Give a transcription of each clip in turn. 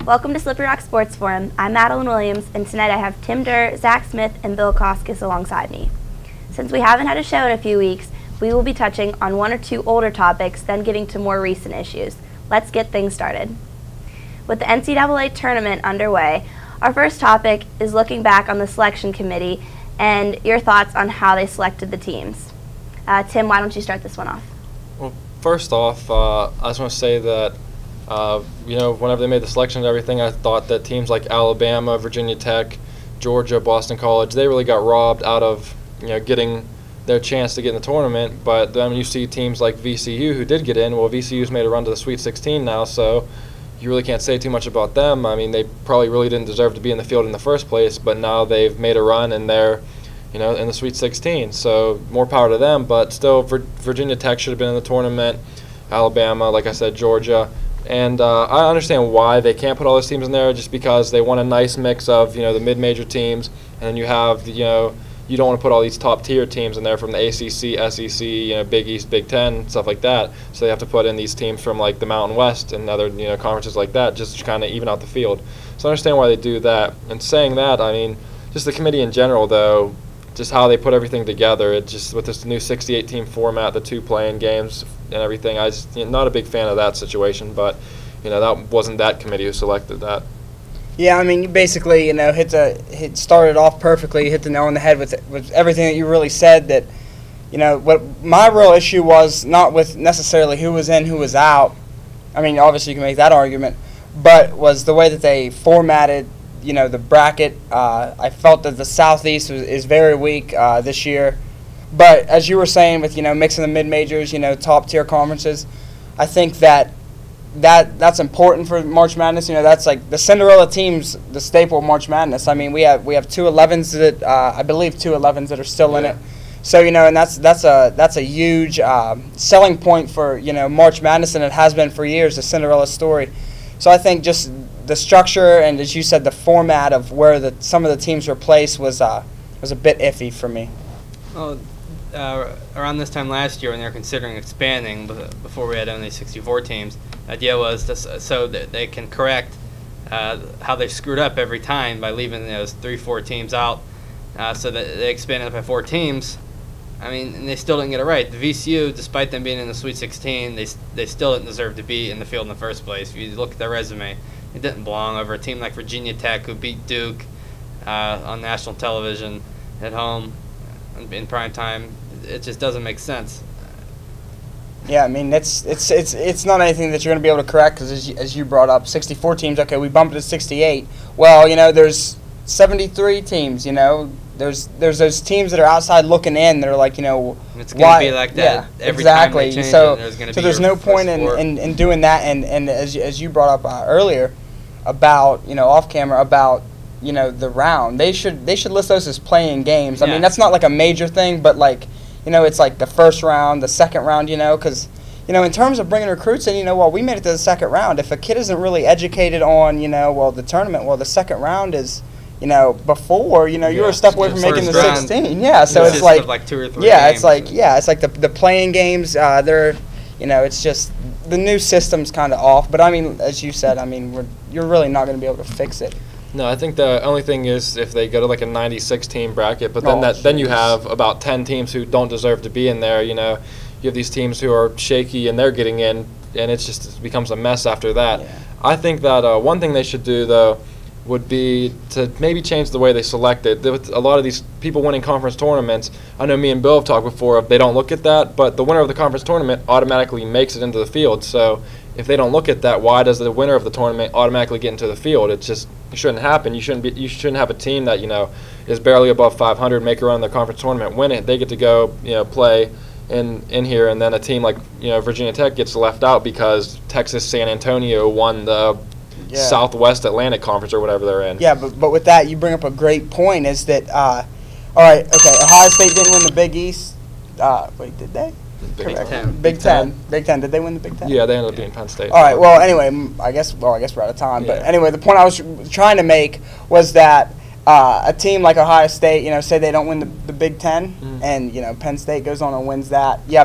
Welcome to Slippery Rock Sports Forum. I'm Madeline Williams, and tonight I have Tim Durr, Zach Smith, and Bill Kostkas alongside me. Since we haven't had a show in a few weeks, we will be touching on one or two older topics, then getting to more recent issues. Let's get things started. With the NCAA tournament underway, our first topic is looking back on the selection committee and your thoughts on how they selected the teams. Tim, why don't you start this one off? Well, first off, I just want to say that whenever they made the selection and everything, I thought that teams like Alabama, Virginia Tech, Georgia, Boston College, they really got robbed out of getting their chance to get in the tournament. But then you see teams like VCU who did get in. Well, VCU's made a run to the Sweet 16 now, so you really can't say too much about them. I mean, they probably really didn't deserve to be in the field in the first place, but now they've made a run and they're in the Sweet 16. So more power to them, but still Virginia Tech should have been in the tournament, Alabama, like I said, Georgia. And I understand why they can't put all those teams in there, just because they want a nice mix of, the mid-major teams, and then you have, you don't want to put all these top-tier teams in there from the ACC, SEC, Big East, Big Ten, stuff like that. So they have to put in these teams from, like, the Mountain West and other, conferences like that, just to kind of even out the field. So I understand why they do that. And saying that, I mean, just the committee in general, though, just how they put everything together, it just with this new 68-team format, the two playing games and everything, I just not a big fan of that situation. But that wasn't that committee who selected that. Yeah, I mean, you basically started off perfectly, hit the nail on the head with everything that you really said. That what my real issue was not with necessarily who was in, who was out. I mean, obviously you can make that argument, but was the way that they formatted the bracket. I felt that the Southeast is very weak this year. But as you were saying with, mixing the mid-majors, top-tier conferences, I think that's important for March Madness. That's like the Cinderella team's the staple of March Madness. I mean, we have two 11s that I believe two 11s that are still in it. So, and that's a huge selling point for, March Madness, and it has been for years, the Cinderella story. So I think just the structure and, as you said, the format of where some of the teams were placed was a bit iffy for me. Well, around this time last year when they were considering expanding, before we had only 64 teams, the idea was so that they can correct how they screwed up every time by leaving those 3-4 teams out, so that they expanded by 4 teams. I mean, and they still didn't get it right. The VCU, despite them being in the Sweet 16, they still didn't deserve to be in the field in the first place. If you look at their resume, it didn't belong over a team like Virginia Tech, who beat Duke on national television at home in prime time. It just doesn't make sense. Yeah, I mean, it's not anything that you're going to be able to correct, because as you brought up, 64 teams. Okay, we bumped it to 68. Well, there's 73 teams. There's those teams that are outside looking in. They're like, it's going to be like that every exactly. time they change. So there's no point in doing that. And as you brought up earlier about off camera about the round, they should list those as playing games. I mean, that's not like a major thing, but like it's like the first round, the second round. Because in terms of bringing recruits in, we made it to the second round. If a kid isn't really educated on the tournament, the second round is. Before, you're a step away from making the 16. Yeah, so it's like 2 or 3 games. It's like the playing games. It's just the new system's kind of off. But I mean, as you said, I mean, you're really not going to be able to fix it. No, I think the only thing is if they go to like a 96-team bracket, but then then you have about 10 teams who don't deserve to be in there. You have these teams who are shaky and they're getting in, and it becomes a mess after that. Yeah. I think that one thing they should do though would be to maybe change the way they select it. With a lot of these people winning conference tournaments, I know me and Bill have talked before, they don't look at that, but the winner of the conference tournament automatically makes it into the field. So if they don't look at that, why does the winner of the tournament automatically get into the field? It shouldn't happen. You shouldn't have a team that is barely above 500 make a run in the conference tournament, win it. They get to go play in here, and then a team like Virginia Tech gets left out because Texas San Antonio won the Southwest Atlantic Conference or whatever they're in. Yeah, but with that, you bring up a great point, is that, all right, okay, Ohio State didn't win the Big East. Wait, did they? Big Ten. Big Ten. Did they win the Big Ten? Yeah, they ended up being Penn State. All right, well, anyway, I guess we're out of time. Yeah. But anyway, the point I was trying to make was that a team like Ohio State, say they don't win the Big Ten, and Penn State goes on and wins that. You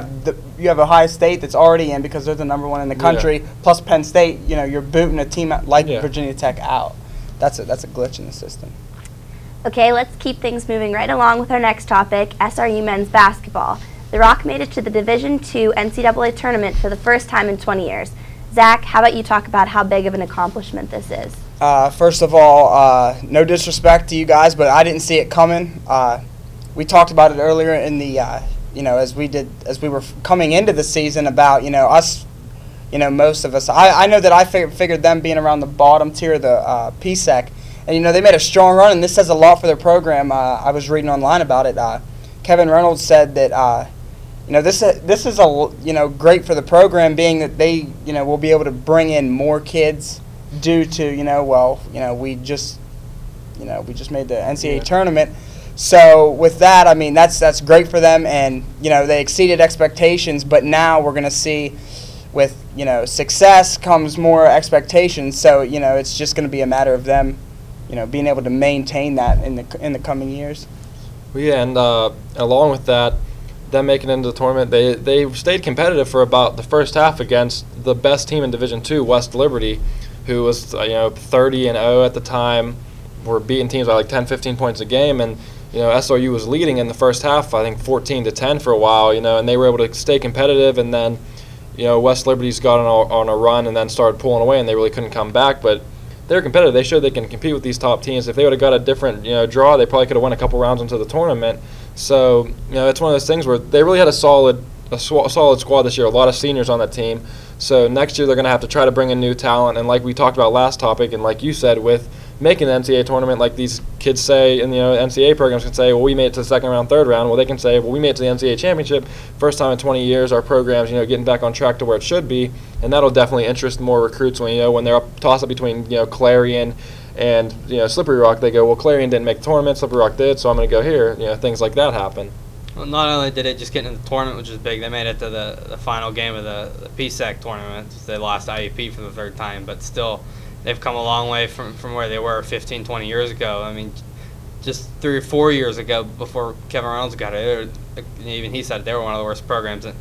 have Ohio State that's already in because they're the #1 in the country. Plus Penn State, you're booting a team like Virginia Tech out. That's a glitch in the system. Okay, let's keep things moving right along with our next topic, SRU men's basketball. The Rock made it to the Division II NCAA tournament for the first time in 20 years. Zach, how about you talk about how big of an accomplishment this is? First of all, no disrespect to you guys, but I didn't see it coming. We talked about it earlier in the, as we were coming into the season about, us, most of us. I know that I figured them being around the bottom tier of the PSEC, and they made a strong run, and this says a lot for their program. I was reading online about it. Kevin Reynolds said that, this is great for the program, being that they, will be able to bring in more kids. Due to we just made the NCAA tournament, so with that, I mean that's great for them, and they exceeded expectations. But now we're going to see, with success comes more expectations. So it's just going to be a matter of them, being able to maintain that in the coming years. Well, yeah, and along with that, them making it into the tournament, they stayed competitive for about the first half against the best team in Division II, West Liberty, who was 30-0 at the time, were beating teams by like 10, 15 points a game, and SRU was leading in the first half, I think 14-10 for a while, and they were able to stay competitive, and then West Liberty's got on a run and then started pulling away, and they really couldn't come back, but they're competitive. They showed they can compete with these top teams. If they would have got a different draw, they probably could have won a couple rounds into the tournament. So it's one of those things where they really had a solid squad this year, a lot of seniors on that team. So next year they're going to have to try to bring in new talent, and like we talked about last topic, and like you said, with making the NCAA tournament, like these kids say, and NCAA programs can say, well, we made it to the second round, third round. Well, they can say, well, we made it to the NCAA championship, first time in 20 years. Our program's getting back on track to where it should be, and that'll definitely interest more recruits when they're up toss up between Clarion and Slippery Rock. They go, well, Clarion didn't make the tournament, Slippery Rock did, so I'm going to go here. Things like that happen. Well, not only did it just get into the tournament, which was big, they made it to the final game of the PSEC tournament. They lost IUP for the third time, but still, they've come a long way from where they were 15, 20 years ago. I mean, just 3 or 4 years ago, before Kevin Reynolds got it, even he said they were one of the worst programs in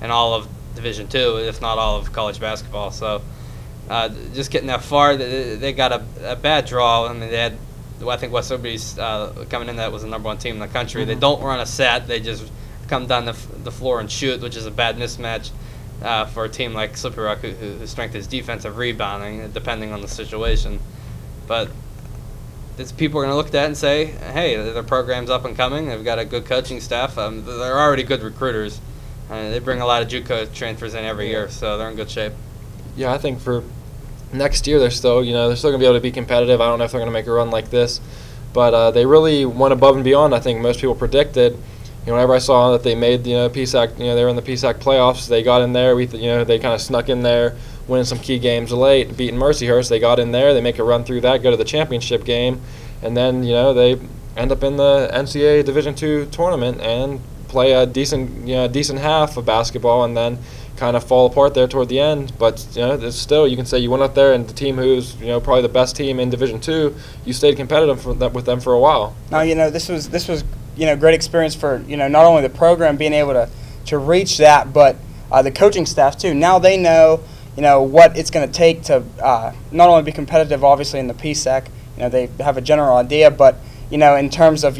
all of Division II, if not all of college basketball. So just getting that far, they got a bad draw. I mean, they had, I think West Liberty's coming in, that was the #1 team in the country. They don't run a set. They just come down the floor and shoot, which is a bad mismatch for a team like Slippery Rock, whose strength is defensive rebounding, depending on the situation. But people are going to look at that and say, hey, their program's up and coming. They've got a good coaching staff. They're already good recruiters. They bring a lot of JUCO transfers in every year, so they're in good shape. Yeah, I think for next year they're still going to be able to be competitive. I don't know if they're going to make a run like this, but they really went above and beyond. I think most people predicted. Whenever I saw that they made PSAC, they were in the PSAC playoffs. They got in there. They kind of snuck in there, winning some key games late, beating Mercyhurst. They got in there. They make a run through that, go to the championship game, and then they end up in the NCAA Division II tournament and play a decent half of basketball, and then kind of fall apart there toward the end. But still, you can say you went up there, and the team who's probably the best team in Division II, you stayed competitive with them for a while. Now this was great experience for not only the program being able to reach that, but the coaching staff too. Now they know what it's going to take to not only be competitive, obviously in the PSEC. They have a general idea, but in terms of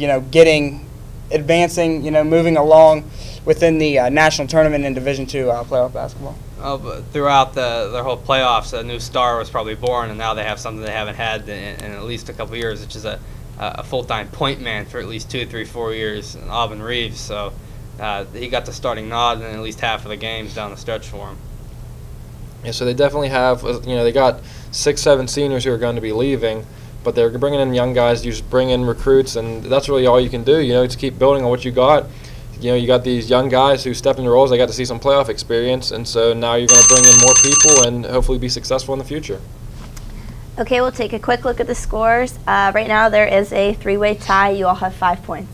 advancing, moving along within the national tournament in Division II playoff basketball. But throughout their whole playoffs, a new star was probably born, and now they have something they haven't had in at least a couple of years, which is a full-time point man for at least 2, 3, 4 years, Auburn Reeves. So he got the starting nod in at least half of the games down the stretch for him. Yeah, so they definitely have, they got 6, 7 seniors who are going to be leaving, but they're bringing in young guys. You just bring in recruits, and that's really all you can do, to keep building on what you got. You got these young guys who stepped into roles. They got to see some playoff experience, and so now you're going to bring in more people and hopefully be successful in the future. Okay, we'll take a quick look at the scores. Right now there is a 3-way tie. You all have 5 points.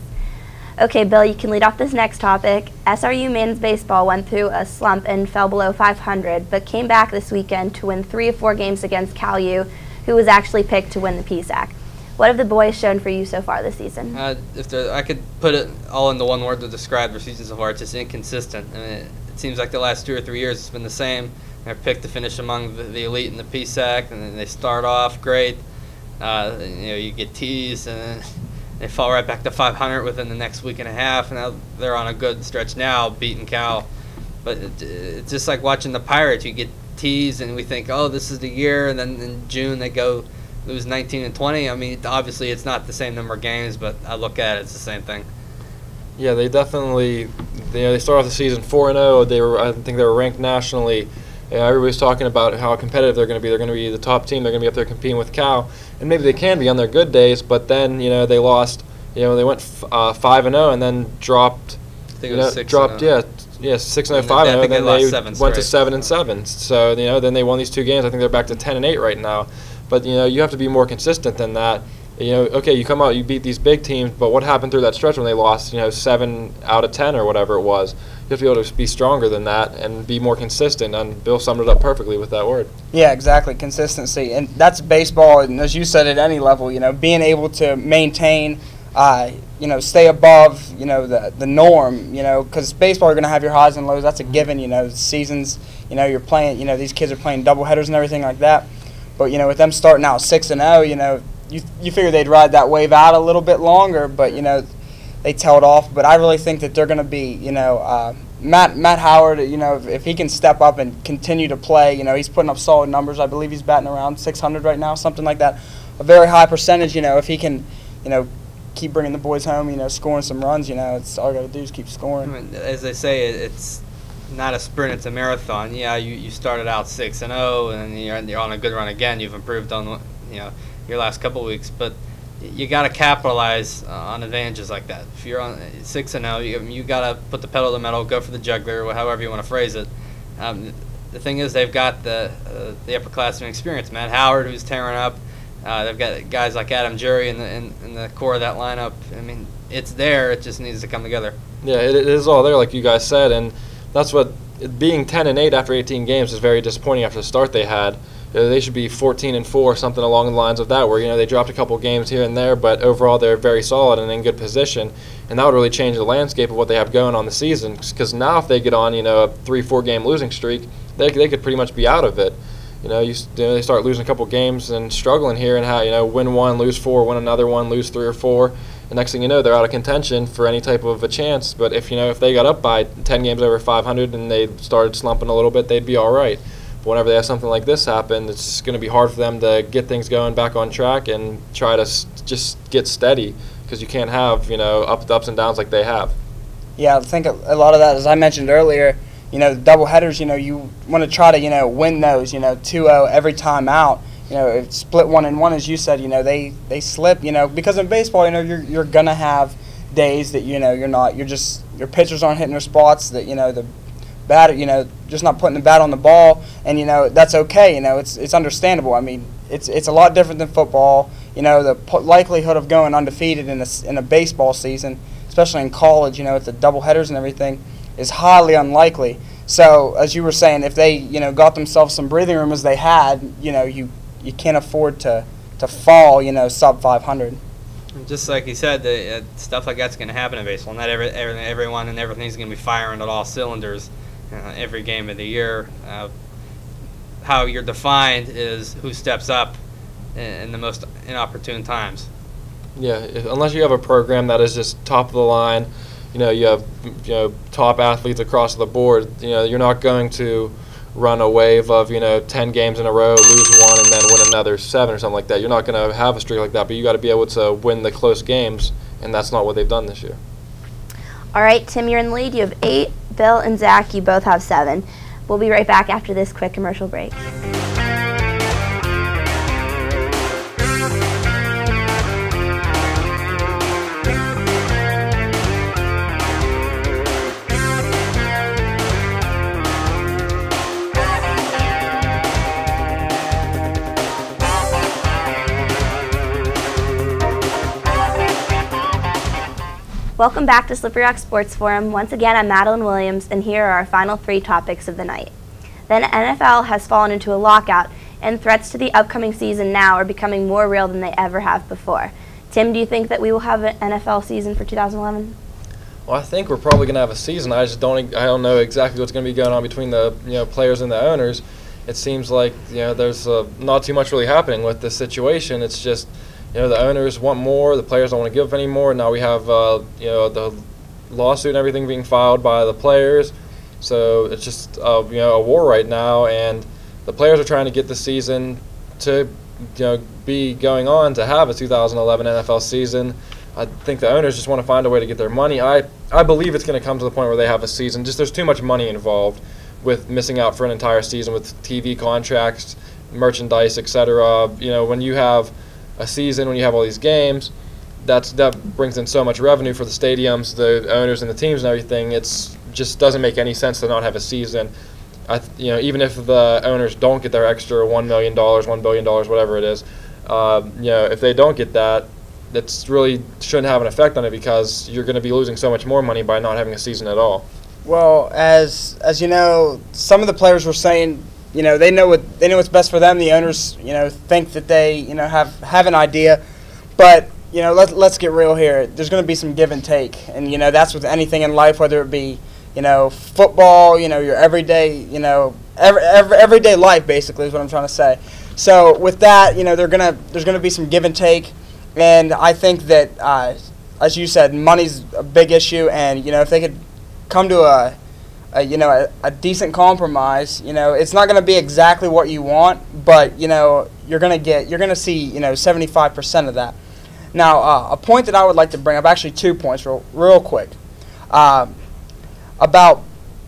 Okay, Bill, you can lead off this next topic. SRU men's baseball went through a slump and fell below 500, but came back this weekend to win 3 of 4 games against Cal U, who was actually picked to win the PSAC. What have the boys shown for you so far this season? If I could put it all into one word to describe their season so far, it's just inconsistent. I mean, it seems like the last 2 or 3 years it's been the same. They're picked to finish among the elite in the PSAC, and then they start off great. You get teased, and then they fall right back to 500 within the next week and a half, and now they're on a good stretch now, beating Cal. But it's just like watching the Pirates. You get teased, and we think, oh, this is the year, and then in June they go lose 19 and 20. I mean, obviously it's not the same number of games, but I look at it, it's the same thing. Yeah, they definitely, they started off the season 4-0. I think they were ranked nationally. Everybody's talking about how competitive they're going to be. They're going to be the top team. They're going to be up there competing with Cal, and maybe they can be on their good days. But then they lost. They went 5-0 and then dropped. I think it was 6-0. Dropped 6-0, 5-0, and then they went to 7-7. So then they won these 2 games. I think they're back to 10-8 right now. But you have to be more consistent than that. Okay, you come out, you beat these big teams, but what happened through that stretch when they lost, 7 out of 10 or whatever it was? You have to be able to be stronger than that and be more consistent, and Bill summed it up perfectly with that word. Yeah, exactly, consistency. And that's baseball, and as you said, at any level, being able to maintain, stay above, the norm, because baseball, you're going to have your highs and lows. That's a given, seasons, you're playing, these kids are playing doubleheaders and everything like that. But, with them starting out 6-0, you figure they'd ride that wave out a little bit longer, but, they tailed off. But I really think that they're going to be, Matt Howard, if he can step up and continue to play, he's putting up solid numbers. I believe he's batting around 600 right now, something like that. A very high percentage, if he can, keep bringing the boys home, scoring some runs, it's all you got to do is keep scoring. I mean, as they say, it's not a sprint, it's a marathon. Yeah, you started out 6-0, and you're on a good run again. You've improved on your last couple of weeks, but you got to capitalize on advantages like that. If you're on 6-0, you got to put the pedal to the metal, go for the juggler, or however you want to phrase it. The thing is, they've got the upperclassmen experience. Matt Howard, who's tearing up. They've got guys like Adam Jury in the core of that lineup. I mean, it's there. It just needs to come together. Yeah, it is all there, like you guys said, and that's what being 10-8 after 18 games is very disappointing after the start they had. They should be 14-4, something along the lines of that, where they dropped a couple games here and there, but overall they're very solid and in good position, and that would really change the landscape of what they have going on the season. Because now, if they get on a 3-4 game losing streak, they could pretty much be out of it. They start losing a couple games and struggling here, and how win 1, lose 4, win another one, lose 3 or 4. The next thing you know, they're out of contention for any type of a chance. But if they got up by 10 games over 500 and they started slumping a little bit, they'd be all right. But whenever they have something like this happen, it's going to be hard for them to get things going back on track and try to just get steady, because you can't have ups and downs like they have. Yeah, I think a lot of that, as I mentioned earlier, the doubleheaders, you want to try to win those, 2-0 every time out. Split 1-1, as you said, they slip, because in baseball, you're gonna have days that your pitchers aren't hitting their spots, that the batter, just not putting the bat on the ball, and that's okay, it's understandable. I mean, it's a lot different than football. The likelihood of going undefeated in a baseball season, especially in college, with the doubleheaders and everything, is highly unlikely. So, as you were saying, if they got themselves some breathing room as they had, you can't afford to fall, sub 500. Just like you said, stuff like that's going to happen in baseball. Not everyone and everything's going to be firing at all cylinders every game of the year. How you're defined is who steps up in the most inopportune times. Yeah, unless you have a program that is just top of the line, you have top athletes across the board. You're not going to run a wave of 10 games in a row, lose 1, and then win another 7 or something like that. You're not going to have a streak like that, but you got to be able to win the close games, and that's not what they've done this year. All right, Tim, you're in the lead. You have 8. Bill and Zach, you both have 7. We'll be right back after this quick commercial break. Welcome back to Slippery Rock Sports Forum. Once again, I'm Madeline Williams, and here are our final 3 topics of the night. The NFL has fallen into a lockout, and threats to the upcoming season now are becoming more real than they ever have before. Tim, do you think that we will have an NFL season for 2011? Well, I think we're probably going to have a season. I don't know exactly what's going to be going on between the players and the owners. It seems like there's not too much really happening with this situation. It's just the owners want more, the players don't want to give any more. Now we have the lawsuit and everything being filed by the players, so it's just a war right now, and the players are trying to get the season to be going on to have a 2011 NFL season. I think the owners just want to find a way to get their money. I believe it's going to come to the point where they have a season. Just there's too much money involved with missing out for an entire season with TV contracts, merchandise, etc. When you have a season, when you have all these games, that brings in so much revenue for the stadiums, the owners, and the teams and everything. It's just doesn't make any sense to not have a season. Even if the owners don't get their extra $1 million, $1 billion, whatever it is, if they don't get that, that's really shouldn't have an effect on it because you're going to be losing so much more money by not having a season at all. Well, as you know, some of the players were saying, they know what's best for them. The owners, think that they, have an idea, but let's get real here. There's going to be some give and take, and that's with anything in life, whether it be football, your everyday, everyday life basically is what I'm trying to say. So with that, there's gonna be some give and take, and I think that as you said, money's a big issue, and if they could come to a decent compromise, it's not going to be exactly what you want, but you're going to see 75% of that. Now, a point that I would like to bring up, actually 2 points real quick, about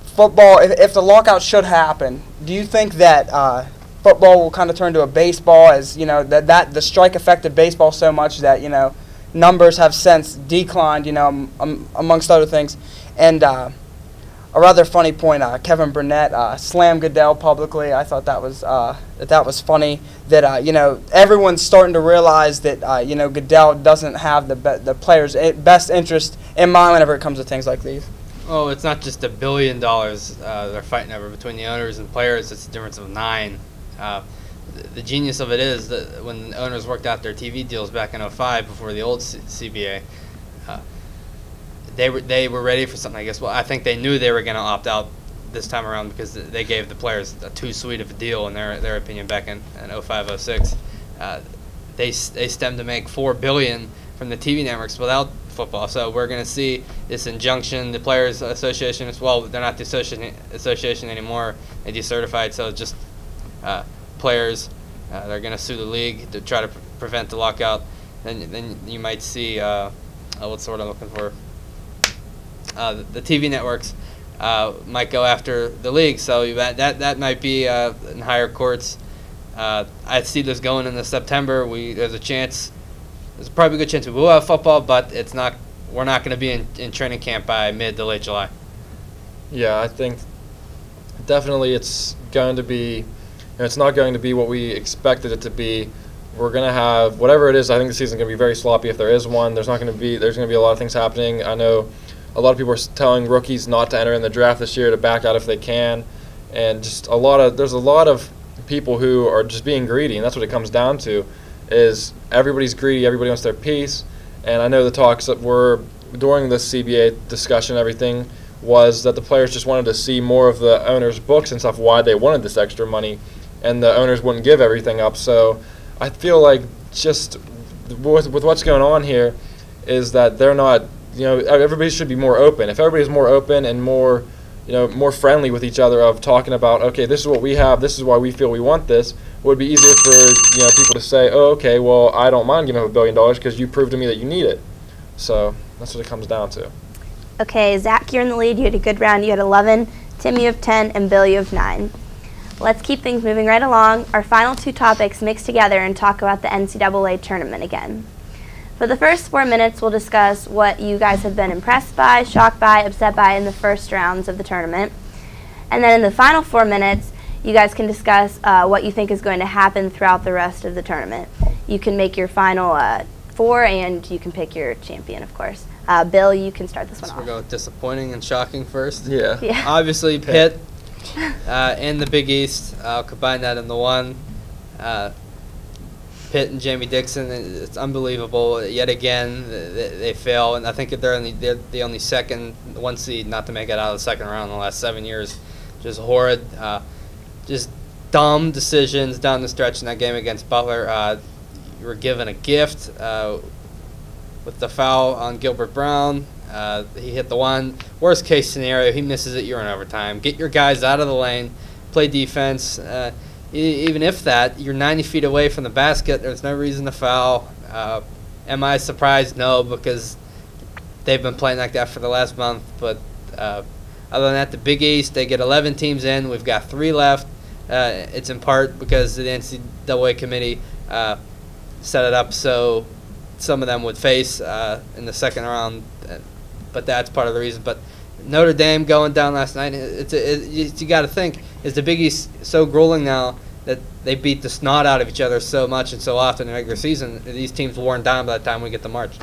football. If the lockout should happen, do you think that football will kind of turn to a baseball, as that the strike affected baseball so much that numbers have since declined, amongst other things. And a rather funny point, Kevin Burnett slammed Goodell publicly. I thought that was funny, that everyone's starting to realize that Goodell doesn't have the players' best interest in mind whenever it comes to things like these. Oh, it's not just $1 billion they're fighting over between the owners and players. It's a difference of 9. The genius of it is that when the owners worked out their TV deals back in 2005 before the old CBA, they were ready for something, I guess. Well, I think they knew they were going to opt out this time around because they gave the players too sweet of a deal in their opinion back in 2005, 06. They stemmed to make $4 billion from the TV networks without football. So we're going to see this injunction. The Players Association as well. They're not the association anymore. They decertified. So just players, they're going to sue the league to try to prevent the lockout. Then you might see what's the word I'm looking for? The TV networks might go after the league. So that might be in higher courts. I see this going into September. There's a chance. There's probably a good chance we will have football, but we're not going to be in training camp by mid to late July. Yeah, I think definitely it's going to be. It's not going to be what we expected it to be. We're going to have whatever it is. I think the season's going to be very sloppy if there is one. There's going to be a lot of things happening. I know a lot of people are telling rookies not to enter in the draft this year, to back out if they can, and just there's a lot of people who are just being greedy, and that's what it comes down to. Is everybody's greedy, everybody wants their piece, and I know the talks that were during the CBA discussion, everything was that the players just wanted to see more of the owners' books and stuff, why they wanted this extra money, and the owners wouldn't give everything up. So I feel like just with what's going on here is that they're not, everybody should be more open. If everybody's more open and more, more friendly with each other of talking about, okay, this is what we have, this is why we feel we want this, it would be easier for people to say, oh, okay, well, I don't mind giving up $1 billion because you proved to me that you need it. So that's what it comes down to. Okay, Zach, you're in the lead. You had a good round. You had 11. Tim, you have 10, and Bill, you have 9. Let's keep things moving right along. Our final 2 topics mix together and talk about the NCAA tournament again. For the first 4 minutes, we'll discuss what you guys have been impressed by, shocked by, upset by in the first rounds of the tournament. And then in the final 4 minutes, you guys can discuss what you think is going to happen throughout the rest of the tournament. You can make your final 4, and you can pick your champion, of course. Bill, you can start this one off. We'll go with disappointing and shocking first. Yeah. Obviously, Pitt in the Big East. I'll combine that into one. Pitt and Jamie Dixon, it's unbelievable. Yet again, they fail, and I think they're the only one seed not to make it out of the second round in the last 7 years. Just horrid, just dumb decisions down the stretch in that game against Butler. You were given a gift with the foul on Gilbert Brown. He hit the one. Worst case scenario, he misses it, you're in overtime. Get your guys out of the lane, play defense. Even if that, you're 90 feet away from the basket, there's no reason to foul. Am I surprised? No, because they've been playing like that for the last month. But other than that, the Big East, they get 11 teams in. We've got 3 left. It's in part because the NCAA committee set it up so some of them would face in the second round. But that's part of the reason. But Notre Dame going down last night, you got to think, is the Big East so grueling now that they beat the snot out of each other so much and so often in the regular season, these teams worn down by the time we get to March?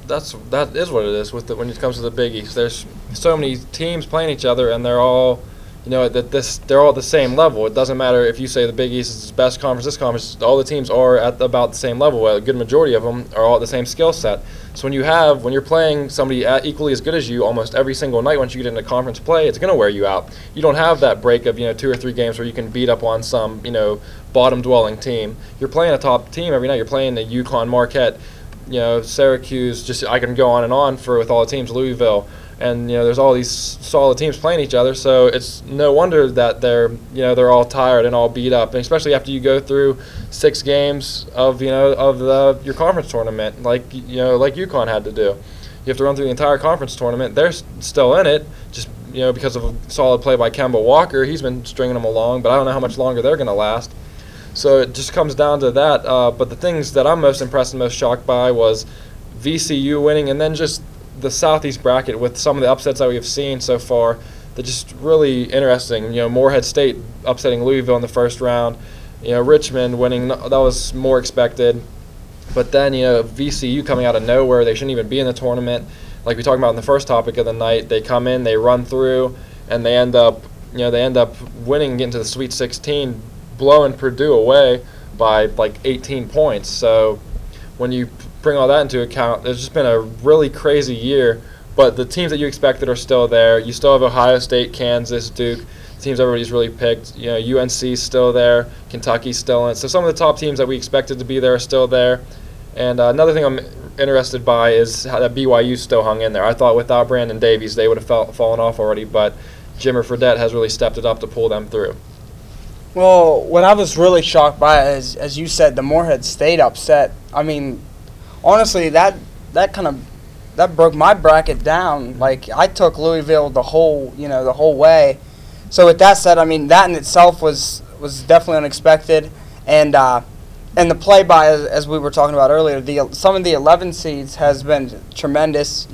That is what it is when it comes to the Big East. There's so many teams playing each other, and they're all, they're all at the same level. It doesn't matter if you say the Big East is the best conference, this conference, all the teams are at about the same level. A good majority of them are all at the same skill set. So when you're playing somebody equally as good as you almost every single night, once you get into conference play, it's going to wear you out. You don't have that break of 2 or 3 games where you can beat up on some bottom-dwelling team. You're playing a top team every night. You're playing the UConn, Marquette, Syracuse. Just I can go on and on with all the teams, Louisville. And there's all these solid teams playing each other, so it's no wonder that they're all tired and all beat up, and especially after you go through 6 games of your conference tournament, like UConn had to do. You have to run through the entire conference tournament. They're still in it, just because of a solid play by Kemba Walker. He's been stringing them along, but I don't know how much longer they're going to last. So it just comes down to that. But the things that I'm most impressed and most shocked by was VCU winning, and then just the Southeast bracket with some of the upsets that we've seen so far. They're just really interesting. Morehead State upsetting Louisville in the first round. Richmond winning, that was more expected. But then, VCU coming out of nowhere, they shouldn't even be in the tournament. Like we talked about in the first topic of the night, they come in, they run through, and they end up winning, getting to the Sweet 16, blowing Purdue away by like 18 points. So when you bring all that into account, there's just been a really crazy year, but the teams that you expected are still there. You still have Ohio State, Kansas, Duke, teams everybody's really picked. UNC's still there, Kentucky's still in it. So some of the top teams that we expected to be there are still there. And another thing I'm interested by is how that BYU still hung in there. I thought without Brandon Davies they would have fallen off already, but Jimmer Fredette has really stepped it up to pull them through. Well, what I was really shocked by is, as you said, the Morehead State upset. I mean, honestly, that broke my bracket down. Like, I took Louisville the whole way. So with that said, I mean, that in itself was definitely unexpected, and the play by, as we were talking about earlier, some of the 11 seeds has been tremendous.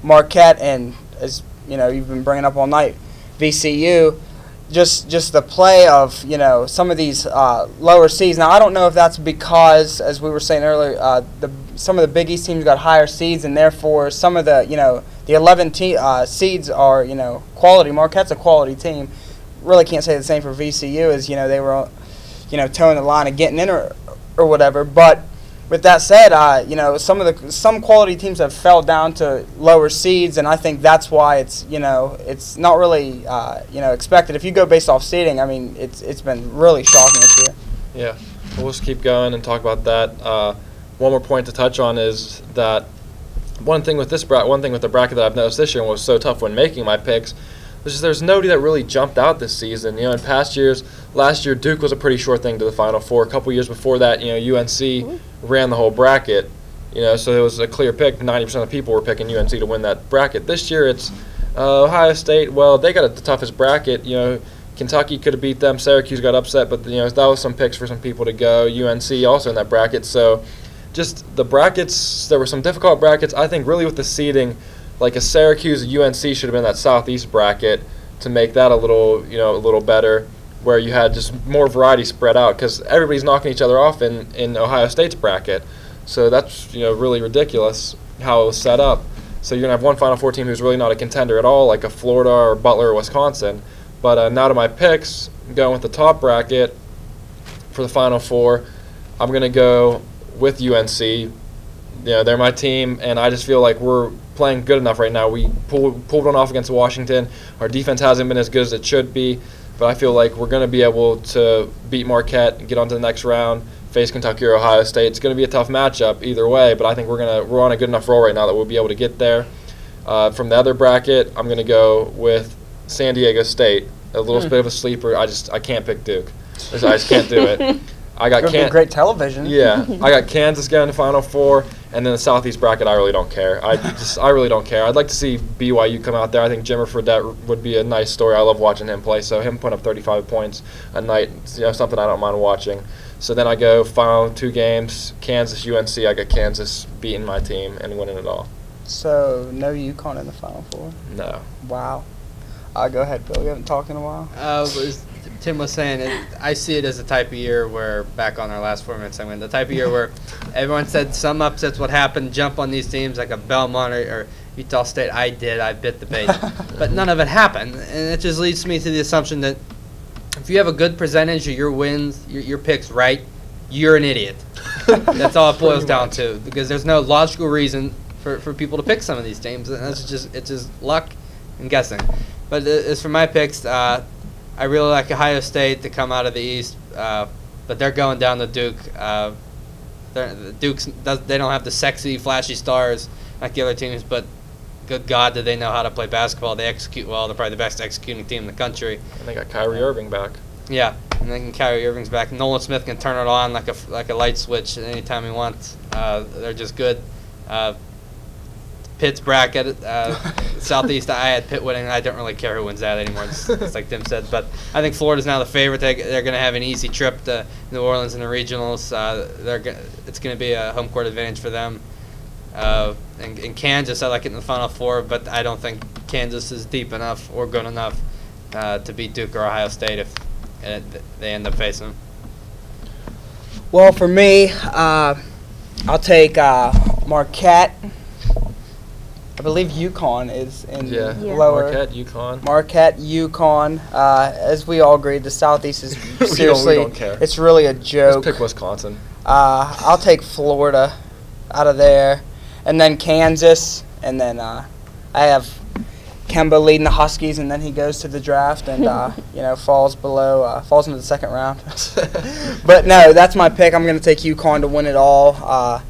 Marquette, and as you've been bringing up all night, VCU. Just the play of some of these lower seeds. Now I don't know if that's because, as we were saying earlier, some of the Big East teams got higher seeds, and therefore some of the the 11 seeds are quality. Marquette's a quality team. Really can't say the same for VCU, as they were towing the line and getting in or whatever. But with that said, some quality teams have fell down to lower seeds, and I think that's why it's not really expected. If you go based off seeding, I mean it's been really shocking this year. Yeah, we'll just keep going and talk about that. One more point to touch on is that one thing with the bracket that I've noticed this year and was so tough when making my picks was just there's nobody that really jumped out this season. In past years, last year Duke was a pretty sure thing to the Final Four. A couple years before that, UNC ran the whole bracket. So it was a clear pick. 90% of people were picking UNC to win that bracket. This year it's Ohio State. Well, they got the toughest bracket. Kentucky could have beat them. Syracuse got upset, but that was some picks for some people to go. UNC also in that bracket. So just the brackets, there were some difficult brackets. I think really with the seeding, like a Syracuse UNC should have been that Southeast bracket to make that a little better, where you had just more variety spread out, because everybody's knocking each other off in Ohio State's bracket. So that's really ridiculous how it was set up. So you're gonna have one Final Four team who's really not a contender at all, like a Florida or Butler or Wisconsin. But now to my picks, going with the top bracket for the Final Four, I'm going to go with UNC. You know, they're my team, and I just feel like we're playing good enough right now. We pulled one off against Washington. Our defense hasn't been as good as it should be, but I feel like we're going to be able to beat Marquette and get on to the next round, face Kentucky or Ohio State. It's going to be a tough matchup either way, but I think we're on a good enough roll right now that we'll be able to get there. From the other bracket, I'm going to go with San Diego State. A little bit of a sleeper. I can't pick Duke. I just can't do it. I got great television. Yeah, I got Kansas getting the Final Four, and then the Southeast bracket. I really don't care. I really don't care. I'd like to see BYU come out there. I think Jimmer Fredette would be a nice story. I love watching him play. So him putting up 35 points a night, something I don't mind watching. So then I go final 2 games, Kansas, UNC. I got Kansas beating my team and winning it all. So no UConn in the Final Four. No. Wow. Go ahead, Bill. We haven't talked in a while. As Tim was saying, I see it as a type of year where, back on our last 4-minute segment, the type of year where everyone said some upsets would happen, jump on these teams like a Belmont or Utah State. I bit the bait. But none of it happened. And it just leads me to the assumption that if you have a good percentage of your wins, your picks right, you're an idiot. That's all it boils down to, because there's no logical reason for people to pick some of these teams. And it's just luck and guessing. But as for my picks, I really like Ohio State to come out of the East, but they're going down to Duke. They don't have the sexy, flashy stars like the other teams, but good God, do they know how to play basketball. They execute well. They're probably the best executing team in the country. And they got Kyrie Irving back. Yeah, and they can Kyrie Irving's back. Nolan Smith can turn it on like a light switch anytime he wants. They're just good. Pitt's bracket, Southeast, I had Pitt winning. I don't really care who wins that anymore. It's like Tim said. But I think Florida's now the favorite. They're going to have an easy trip to New Orleans in the regionals. It's going to be a home court advantage for them. And Kansas, I like it in the Final Four, but I don't think Kansas is deep enough or good enough to beat Duke or Ohio State if they end up facing them. Well, for me, I'll take Marquette. I believe UConn is in lower. Marquette, UConn. As we all agreed, the Southeast is seriously. we don't care. It's really a joke. Just pick Wisconsin. I'll take Florida out of there, and then Kansas, and then I have Kemba leading the Huskies, and then he goes to the draft and falls into the second round. But no, that's my pick. I'm going to take UConn to win it all.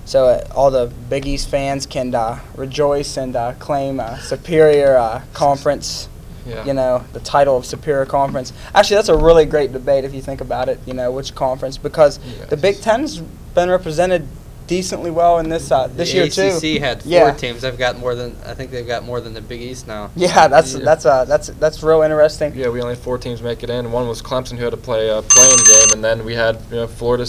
So all the Big East fans can rejoice and claim superior conference, the title of superior conference. Actually, that's a really great debate if you think about it, which conference, because the Big Ten's been represented decently well in this year too. The ACC had 4 teams. I think they've got more than the Big East now. Yeah, that's real interesting. Yeah, we only had 4 teams make it in. One was Clemson, who had to play a playing game, and then we had Florida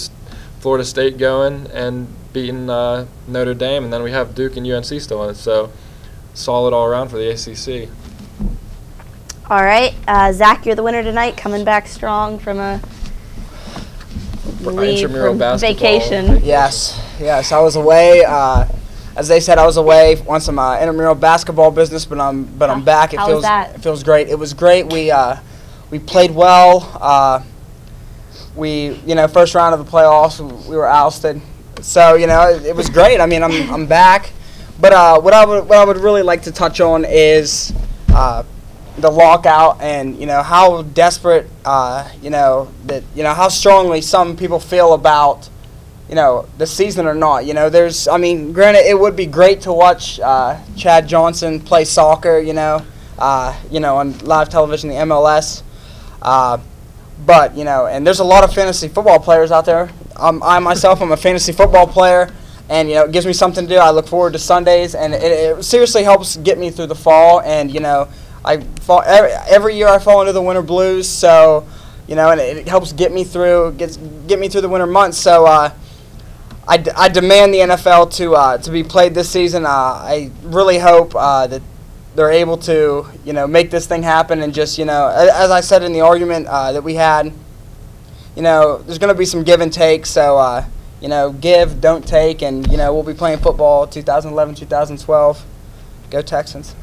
State going and beating Notre Dame, and then we have Duke and UNC still in it. So solid all around for the ACC. All right, Zach, you're the winner tonight, coming back strong from a vacation. Yes, I was away. As they said, I was away on some intramural basketball business, but I'm back. It feels great. It was great. We played well. First round of the playoffs, we were ousted. So, it was great. I mean, I'm back. But what I would really like to touch on is the lockout and, how desperate, how strongly some people feel about, the season or not. Granted, it would be great to watch Chad Johnson play soccer, on live television, the MLS. But, and there's a lot of fantasy football players out there. I myself am a fantasy football player, and, it gives me something to do. I look forward to Sundays, and it seriously helps get me through the fall. And, every year I fall into the winter blues, so, and it helps get me through the winter months. So I demand the NFL to be played this season. I really hope that they're able to, make this thing happen and just, as I said in the argument that we had, there's going to be some give and take. So, give, don't take, and, we'll be playing football 2011, 2012. Go Texans.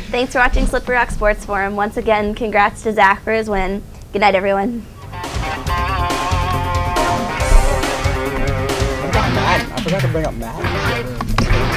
Thanks for watching Slippery Rock Sports Forum. Once again, congrats to Zach for his win. Good night, everyone. you have to bring up Matt?